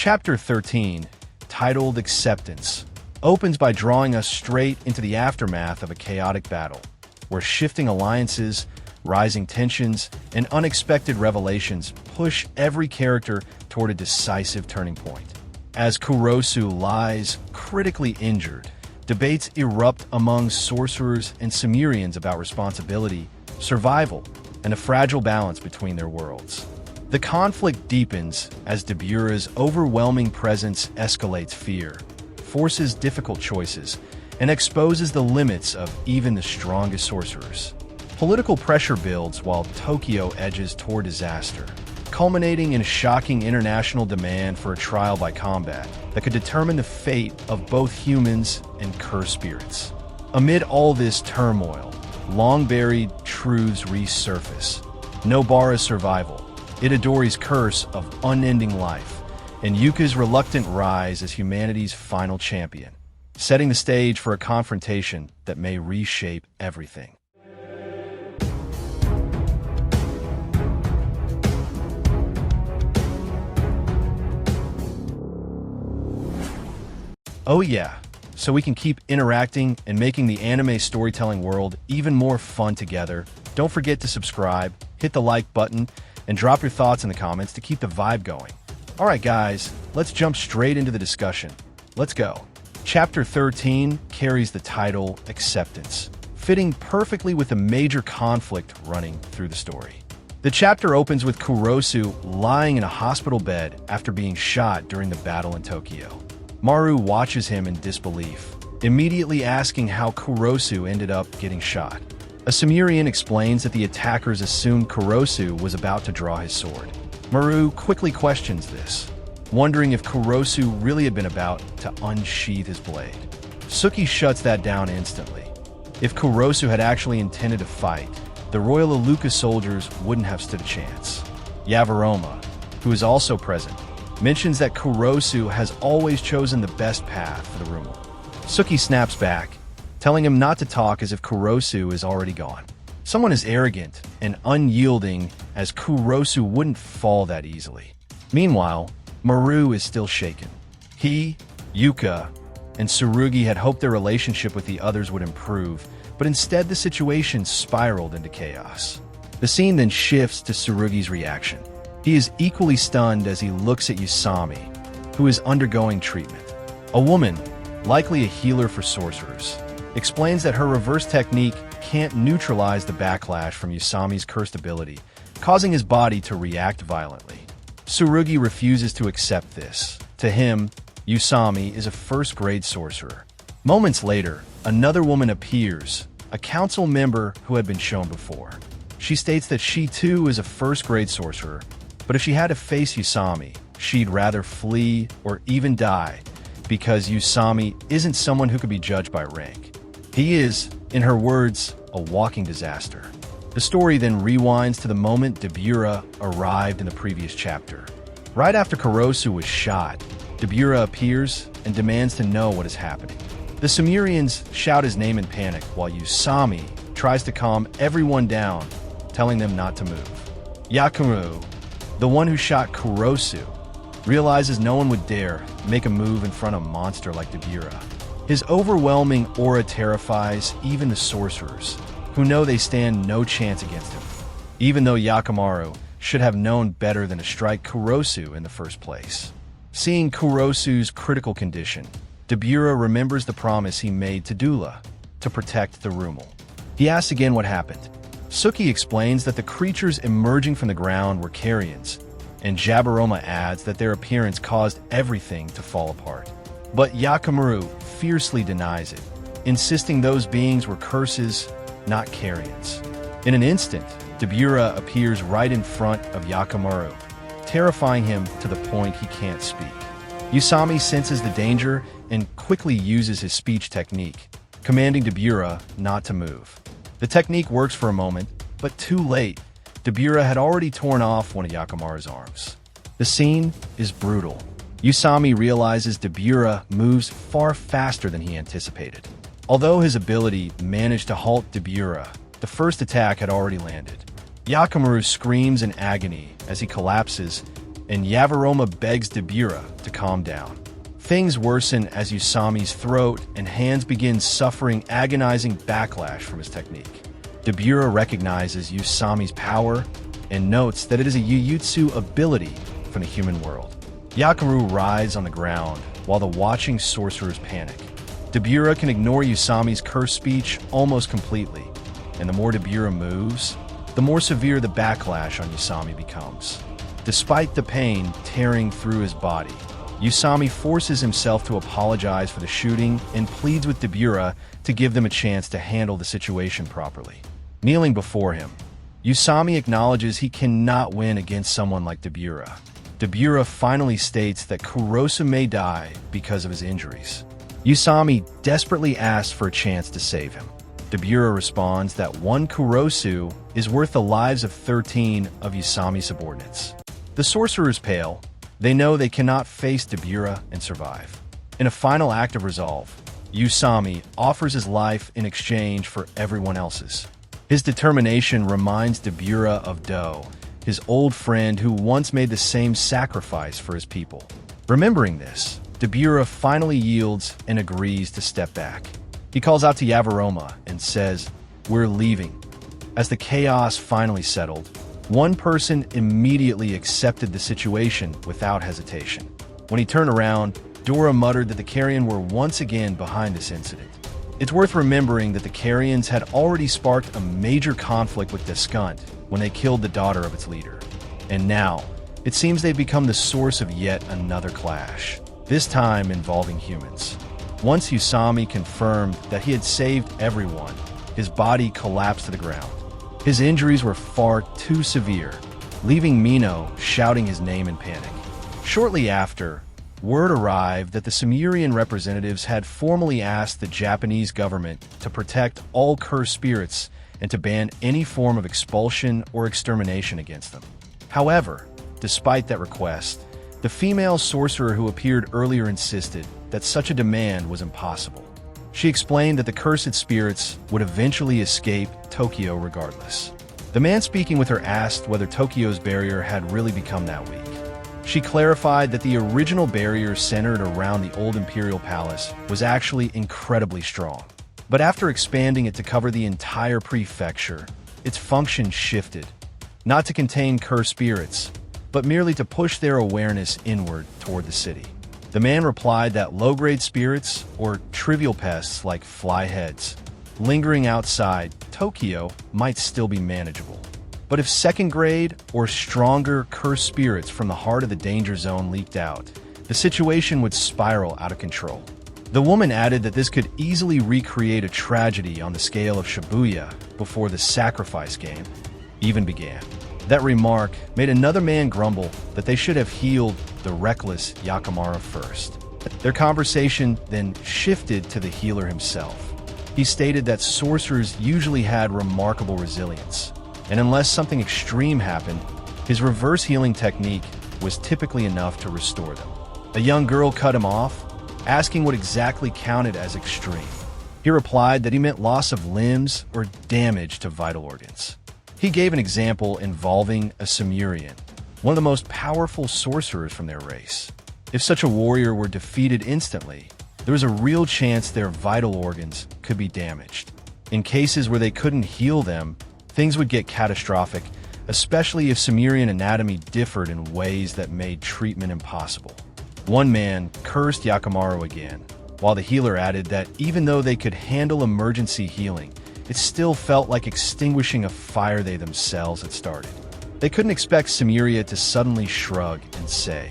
Chapter 13, titled Acceptance, opens by drawing us straight into the aftermath of a chaotic battle, where shifting alliances, rising tensions, and unexpected revelations push every character toward a decisive turning point. As Kurosu lies critically injured, debates erupt among sorcerers and Sumerians about responsibility, survival, and a fragile balance between their worlds. The conflict deepens as Debura's overwhelming presence escalates fear, forces difficult choices, and exposes the limits of even the strongest sorcerers. Political pressure builds while Tokyo edges toward disaster, culminating in a shocking international demand for a trial by combat that could determine the fate of both humans and cursed spirits. Amid all this turmoil, long-buried truths resurface. Nobara's survival, Itadori's curse of unending life, and Yuka's reluctant rise as humanity's final champion, setting the stage for a confrontation that may reshape everything. Oh yeah, so we can keep interacting and making the anime storytelling world even more fun together. Don't forget to subscribe, hit the like button, and drop your thoughts in the comments to keep the vibe going. Alright guys, let's jump straight into the discussion. Let's go. Chapter 13 carries the title Acceptance, fitting perfectly with the major conflict running through the story. The chapter opens with Kurosu lying in a hospital bed after being shot during the battle in Tokyo. Maru watches him in disbelief, immediately asking how Kurosu ended up getting shot. A Sumerian explains that the attackers assumed Kurosu was about to draw his sword. Maru quickly questions this, wondering if Kurosu really had been about to unsheath his blade. Suki shuts that down instantly. If Kurosu had actually intended to fight, the Royal Aluka soldiers wouldn't have stood a chance. Yavaroma, who is also present, mentions that Kurosu has always chosen the best path for the Rumal. Suki snaps back, telling him not to talk as if Kurosu is already gone. Someone as arrogant and unyielding as Kurosu wouldn't fall that easily. Meanwhile, Maru is still shaken. He, Yuka, and Tsurugi had hoped their relationship with the others would improve, but instead the situation spiraled into chaos. The scene then shifts to Tsurugi's reaction. He is equally stunned as he looks at Usami, who is undergoing treatment. A woman, likely a healer for sorcerers, explains that her reverse technique can't neutralize the backlash from Usami's cursed ability, causing his body to react violently. Tsurugi refuses to accept this. To him, Usami is a first-grade sorcerer. Moments later, another woman appears, a council member who had been shown before. She states that she too is a first-grade sorcerer, but if she had to face Usami, she'd rather flee or even die, because Usami isn't someone who could be judged by rank. He is, in her words, a walking disaster. The story then rewinds to the moment Debura arrived in the previous chapter. Right after Kurosu was shot, Debura appears and demands to know what is happening. The Sumerians shout his name in panic, while Usami tries to calm everyone down, telling them not to move. Yakumu, the one who shot Kurosu, realizes no one would dare make a move in front of a monster like Debura. His overwhelming aura terrifies even the sorcerers, who know they stand no chance against him, even though Yakimaru should have known better than to strike Kurosu in the first place. Seeing Kurosu's critical condition, Debura remembers the promise he made to Dula to protect the Rumal. He asks again what happened. Suki explains that the creatures emerging from the ground were carrions, and Jabaroma adds that their appearance caused everything to fall apart. But Yakimaru fiercely denies it, insisting those beings were curses, not carrions. In an instant, Debura appears right in front of Yakimaru, terrifying him to the point he can't speak. Usami senses the danger and quickly uses his speech technique, commanding Debura not to move. The technique works for a moment, but too late. Debura had already torn off one of Yakimaru's arms. The scene is brutal. Usami realizes Debura moves far faster than he anticipated. Although his ability managed to halt Debura, the first attack had already landed. Yakimaru screams in agony as he collapses, and Yavaroma begs Debura to calm down. Things worsen as Usami's throat and hands begin suffering agonizing backlash from his technique. Debura recognizes Usami's power and notes that it is a Jujutsu ability from the human world. Yakiru writhes on the ground while the watching sorcerers panic. Debura can ignore Usami's cursed speech almost completely, and the more Debura moves, the more severe the backlash on Usami becomes. Despite the pain tearing through his body, Usami forces himself to apologize for the shooting and pleads with Debura to give them a chance to handle the situation properly. Kneeling before him, Usami acknowledges he cannot win against someone like Debura. Debura finally states that Kurosu may die because of his injuries. Usami desperately asks for a chance to save him. Debura responds that one Kurosu is worth the lives of 13 of Usami's subordinates. The sorcerers pale. They know they cannot face Debura and survive. In a final act of resolve, Usami offers his life in exchange for everyone else's. His determination reminds Debura of Do, his old friend who once made the same sacrifice for his people. Remembering this, Debura finally yields and agrees to step back. He calls out to Yavaroma and says, "We're leaving." As the chaos finally settled, one person immediately accepted the situation without hesitation. When he turned around, Dora muttered that the Carrion were once again behind this incident. It's worth remembering that the Carrions had already sparked a major conflict with Deskunt when they killed the daughter of its leader. And now, it seems they've become the source of yet another clash, this time involving humans. Once Usami confirmed that he had saved everyone, his body collapsed to the ground. His injuries were far too severe, leaving Mino shouting his name in panic. Shortly after, word arrived that the Sumerian representatives had formally asked the Japanese government to protect all cursed spirits and to ban any form of expulsion or extermination against them. However, despite that request, the female sorcerer who appeared earlier insisted that such a demand was impossible. She explained that the cursed spirits would eventually escape Tokyo regardless. The man speaking with her asked whether Tokyo's barrier had really become that weak. She clarified that the original barrier centered around the old imperial palace was actually incredibly strong. But after expanding it to cover the entire prefecture, its function shifted, not to contain cursed spirits, but merely to push their awareness inward toward the city. The man replied that low-grade spirits, or trivial pests like flyheads, lingering outside Tokyo might still be manageable. But if second-grade or stronger cursed spirits from the heart of the danger zone leaked out, the situation would spiral out of control. The woman added that this could easily recreate a tragedy on the scale of Shibuya before the sacrifice game even began. That remark made another man grumble that they should have healed the reckless Yakamura first. Their conversation then shifted to the healer himself. He stated that sorcerers usually had remarkable resilience, and unless something extreme happened, his reverse healing technique was typically enough to restore them. A young girl cut him off, asking what exactly counted as extreme. He replied that he meant loss of limbs or damage to vital organs. He gave an example involving a Sumerian, one of the most powerful sorcerers from their race. If such a warrior were defeated instantly, there was a real chance their vital organs could be damaged. In cases where they couldn't heal them, things would get catastrophic, especially if Sumerian anatomy differed in ways that made treatment impossible. One man cursed Yakimaru again, while the healer added that even though they could handle emergency healing, it still felt like extinguishing a fire they themselves had started. They couldn't expect Samaria to suddenly shrug and say,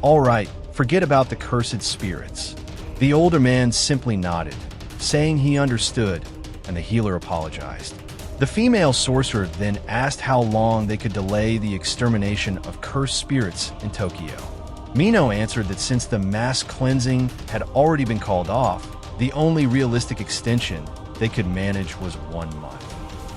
"All right, forget about the cursed spirits." The older man simply nodded, saying he understood, and the healer apologized. The female sorcerer then asked how long they could delay the extermination of cursed spirits in Tokyo. Mino answered that since the mass cleansing had already been called off, the only realistic extension they could manage was 1 month.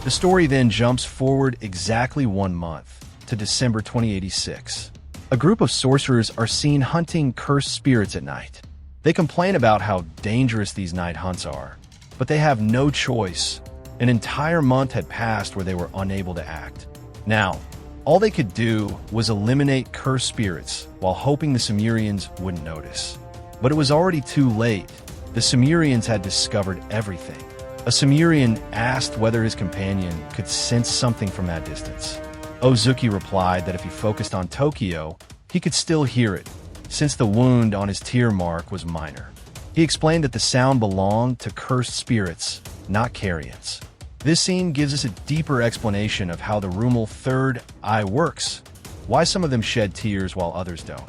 The story then jumps forward exactly 1 month, to December 2086. A group of sorcerers are seen hunting cursed spirits at night. They complain about how dangerous these night hunts are, but they have no choice. An entire month had passed where they were unable to act. Now, All they could do was eliminate cursed spirits while hoping the Sumerians wouldn't notice. But it was already too late. The Sumerians had discovered everything. A Sumerian asked whether his companion could sense something from that distance. Ozuki replied that if he focused on Tokyo, he could still hear it, since the wound on his tear mark was minor. He explained that the sound belonged to cursed spirits, not carrions. This scene gives us a deeper explanation of how the Rumal third eye works, why some of them shed tears while others don't.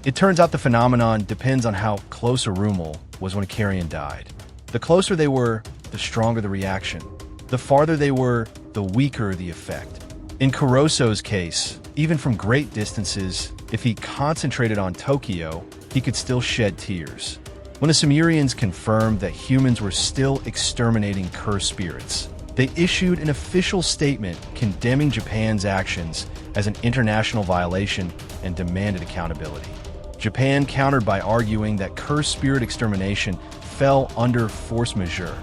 It turns out the phenomenon depends on how close a Rumal was when a carrion died. The closer they were, the stronger the reaction. The farther they were, the weaker the effect. In Kuroso's case, even from great distances, if he concentrated on Tokyo, he could still shed tears. When the Sumerians confirmed that humans were still exterminating cursed spirits, they issued an official statement condemning Japan's actions as an international violation and demanded accountability. Japan countered by arguing that cursed spirit extermination fell under force majeure,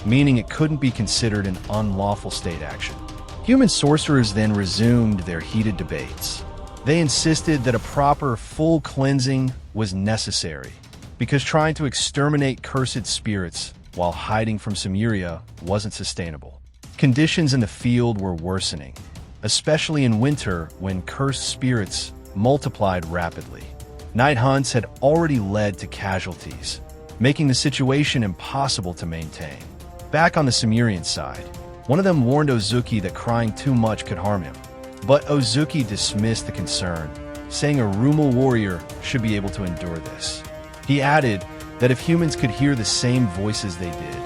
meaning it couldn't be considered an unlawful state action. Human sorcerers then resumed their heated debates. They insisted that a proper full cleansing was necessary, because trying to exterminate cursed spirits while hiding from Sumeria wasn't sustainable. Conditions in the field were worsening, especially in winter when cursed spirits multiplied rapidly. Night hunts had already led to casualties, making the situation impossible to maintain. Back on the Sumerian side, one of them warned Ozuki that crying too much could harm him. But Ozuki dismissed the concern, saying a Rumal warrior should be able to endure this. He added that if humans could hear the same voices they did,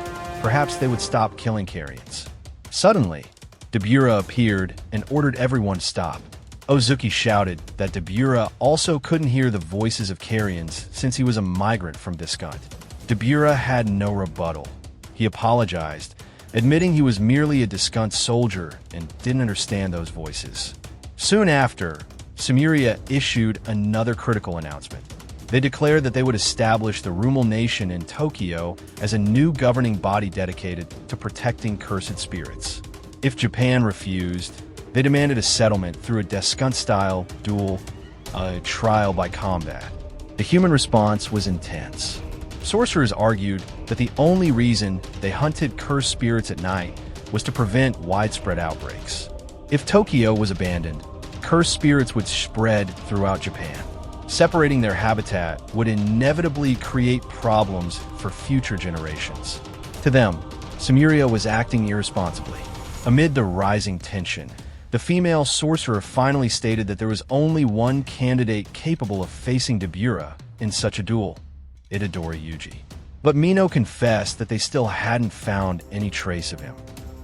perhaps they would stop killing carrions. Suddenly, Debura appeared and ordered everyone to stop. Ozuki shouted that Debura also couldn't hear the voices of carrions since he was a migrant from Biscont. Debura had no rebuttal. He apologized, admitting he was merely a Discount soldier and didn't understand those voices. Soon after, Sumeria issued another critical announcement. They declared that they would establish the Rumal nation in Tokyo as a new governing body dedicated to protecting cursed spirits. If Japan refused, they demanded a settlement through a Descant-style duel, a trial by combat. The human response was intense. Sorcerers argued that the only reason they hunted cursed spirits at night was to prevent widespread outbreaks. If Tokyo was abandoned, cursed spirits would spread throughout Japan. Separating their habitat would inevitably create problems for future generations. To them, Sumeria was acting irresponsibly. Amid the rising tension, the female sorcerer finally stated that there was only one candidate capable of facing Debura in such a duel, Itadori Yuji. But Mino confessed that they still hadn't found any trace of him.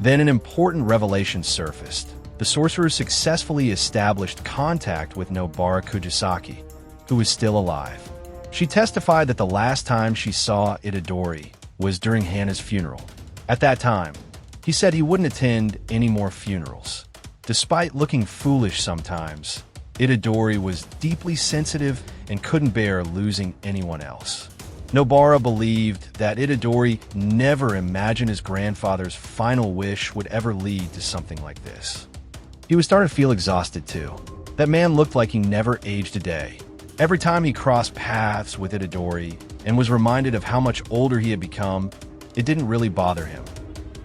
Then an important revelation surfaced. The sorcerer successfully established contact with Nobara Kujisaki, who was still alive. She testified that the last time she saw Itadori was during Hana's funeral. At that time, he said he wouldn't attend any more funerals. Despite looking foolish sometimes, Itadori was deeply sensitive and couldn't bear losing anyone else. Nobara believed that Itadori never imagined his grandfather's final wish would ever lead to something like this. He was starting to feel exhausted too. That man looked like he never aged a day. Every time he crossed paths with Itadori and was reminded of how much older he had become, it didn't really bother him.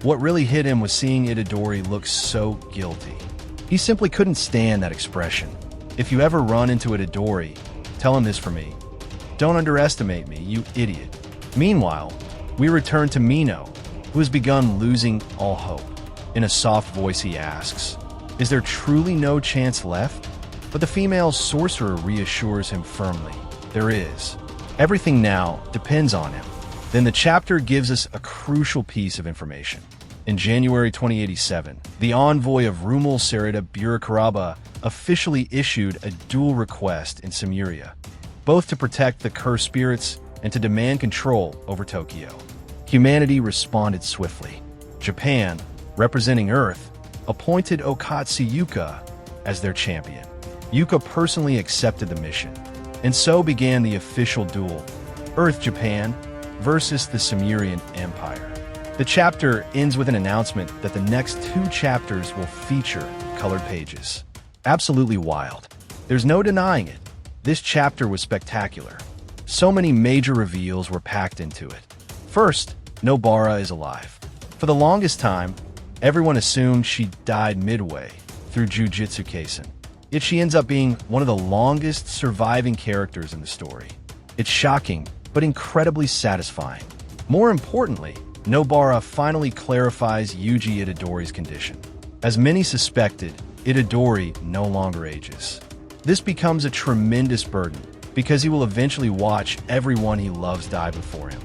What really hit him was seeing Itadori look so guilty. He simply couldn't stand that expression. If you ever run into Itadori, tell him this for me. Don't underestimate me, you idiot. Meanwhile, we return to Mino, who has begun losing all hope. In a soft voice he asks, "Is there truly no chance left?" But the female sorcerer reassures him firmly, "There is. Everything now depends on him." Then the chapter gives us a crucial piece of information. In January 2087, the envoy of Rumal Sarita Burakaraba officially issued a dual request in Sumeria, both to protect the cursed spirits and to demand control over Tokyo. Humanity responded swiftly. Japan, representing Earth, appointed Okatsu Yuka as their champion. Yuka personally accepted the mission, and so began the official duel, Earth-Japan versus the Sumerian Empire. The chapter ends with an announcement that the next 2 chapters will feature colored pages. Absolutely wild. There's no denying it. This chapter was spectacular. So many major reveals were packed into it. First, Nobara is alive. For the longest time, everyone assumed she died midway through Jujutsu Kaisen. Yet she ends up being one of the longest surviving characters in the story. It's shocking, but incredibly satisfying. More importantly, Nobara finally clarifies Yuji Itadori's condition. As many suspected, Itadori no longer ages. This becomes a tremendous burden, because he will eventually watch everyone he loves die before him.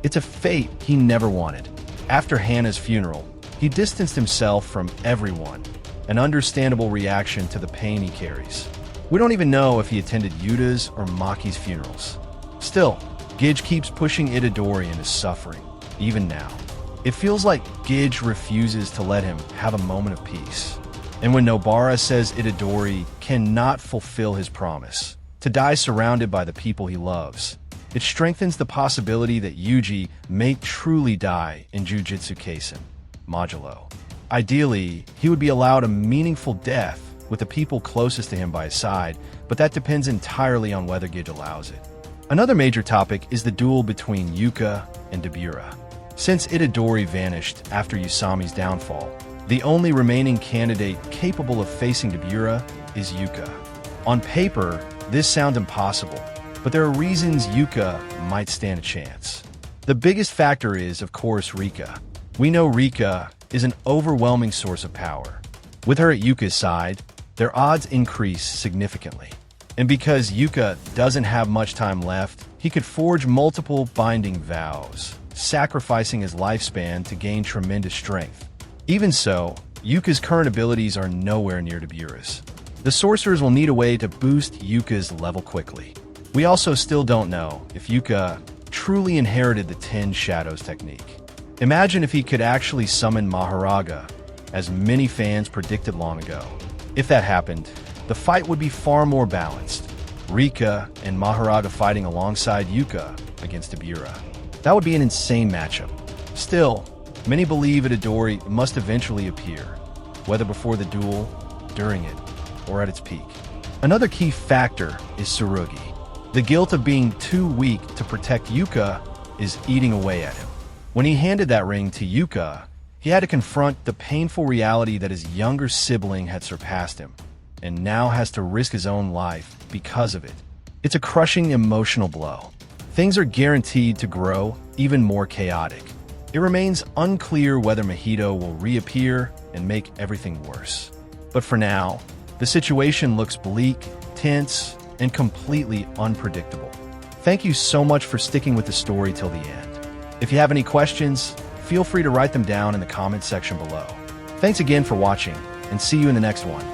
It's a fate he never wanted. After Hana's funeral, he distanced himself from everyone, an understandable reaction to the pain he carries. We don't even know if he attended Yuta's or Maki's funerals. Still, Gij keeps pushing Itadori in his suffering, even now. It feels like Gij refuses to let him have a moment of peace. And when Nobara says Itadori cannot fulfill his promise to die surrounded by the people he loves, it strengthens the possibility that Yuji may truly die in Jujutsu Kaisen Modulo. Ideally, he would be allowed a meaningful death with the people closest to him by his side, but that depends entirely on whether Gij allows it. Another major topic is the duel between Yuka and Debura. Since Itadori vanished after Usami's downfall, the only remaining candidate capable of facing Debura is Yuka. On paper, this sounds impossible, but there are reasons Yuka might stand a chance. The biggest factor is, of course, Rika. We know Rika is an overwhelming source of power. With her at Yuka's side, their odds increase significantly. And because Yuka doesn't have much time left, he could forge multiple binding vows, sacrificing his lifespan to gain tremendous strength. Even so, Yuka's current abilities are nowhere near Debura's. The sorcerers will need a way to boost Yuka's level quickly. We also still don't know if Yuka truly inherited the 10 Shadows technique. Imagine if he could actually summon Maharaga, as many fans predicted long ago. If that happened, the fight would be far more balanced. Rika and Maharaga fighting alongside Yuka against Debura. That would be an insane matchup. Still, many believe Itadori must eventually appear, whether before the duel, during it, or at its peak. Another key factor is Tsurugi. The guilt of being too weak to protect Yuka is eating away at him. When he handed that ring to Yuka, he had to confront the painful reality that his younger sibling had surpassed him, and now has to risk his own life because of it. It's a crushing emotional blow. Things are guaranteed to grow even more chaotic. It remains unclear whether Mahito will reappear and make everything worse. But for now, the situation looks bleak, tense, and completely unpredictable. Thank you so much for sticking with the story till the end. If you have any questions, feel free to write them down in the comments section below. Thanks again for watching, and see you in the next one.